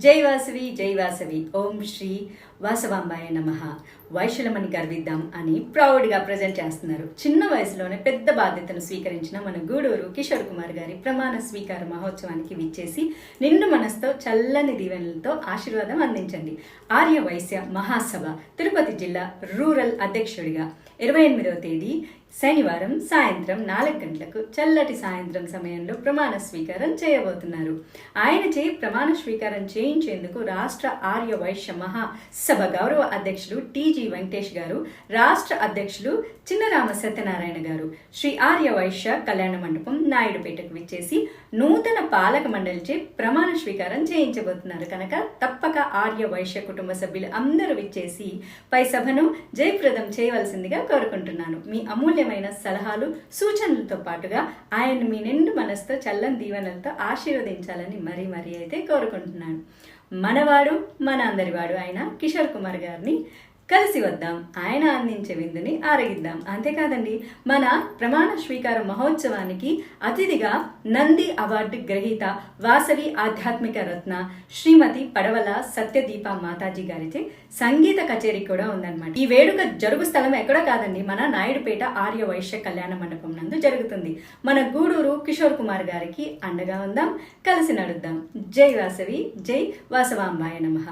జై వాసవి ఓం శ్రీ వాసవాంబాయ నమః. వైశ్యులమని గర్విద్దాం అని ప్రౌడ్గా ప్రజెంట్ చేస్తున్నారు. చిన్న వయసులోనే పెద్ద బాధ్యతను స్వీకరించిన మన గూడూరు కిషోర్ కుమార్ గారి ప్రమాణ స్వీకార మహోత్సవానికి విచ్చేసి నిండు మనసుతో చల్లని దీవెనలతో ఆశీర్వాదం అందించండి. ఆర్య వైశ్య మహాసభ తిరుపతి జిల్లా రూరల్ అధ్యక్షుడిగా 28వ తేదీ శనివారం సాయంత్రం 4 గంటలకు చల్లటి సాయంత్రం సమయంలో ప్రమాణ స్వీకారం చేయబోతున్నారు. ఆయనచే ప్రమాణ స్వీకారం చేయించేందుకు రాష్ట్ర ఆర్య వైశ్య మహాసభ గౌరవ అధ్యక్షులు టీజీ వెంకటేష్ గారు, రాష్ట్ర అధ్యక్షులు చిన్నరామ సత్యనారాయణ గారు శ్రీ ఆర్య వైశ్య కళ్యాణ మండపం నాయుడుపేటకు విచ్చేసి నూతన పాలక మండలిచే ప్రమాణ స్వీకారం చేయించబోతున్నారు కనుక తప్పక ఆర్య వైశ్య కుటుంబ సభ్యులు అందరూ విచ్చేసి పై సభను జయప్రదం చేయవలసిందిగా కోరుకుంటున్నాను. మీ అమూల్యమైన సలహాలు సూచనలతో పాటుగా ఆయన మీ నిండు మనసుతో చల్లని దీవెనలతో ఆశీర్వదించాలని మరీ అయితే కోరుకుంటున్నాను. మనవాడు మన అందరివాడు ఆయన కిషోర్ కుమార్ గారిని కలిసి వద్దాం, ఆయన అందించే విందుని ఆరగిద్దాం. అంతేకాదండి, మన ప్రమాణ స్వీకార మహోత్సవానికి అతిథిగా నంది అవార్డు గ్రహీత వాసవి ఆధ్యాత్మిక రత్న శ్రీమతి పడవల సత్యదీప మాతాజీ గారిచే సంగీత కచేరీ కూడా ఉందన్నమాట. ఈ వేడుక జరుగు స్థలం ఎక్కడో కాదండి, మన నాయుడుపేట ఆర్య వైశ్య కళ్యాణ మండపం నందు జరుగుతుంది. మన గూడూరు కిషోర్ కుమార్ గారికి అండగా ఉందాం, కలిసి నడుద్దాం. జై వాసవి, జై వాసవాంబాయ నమః.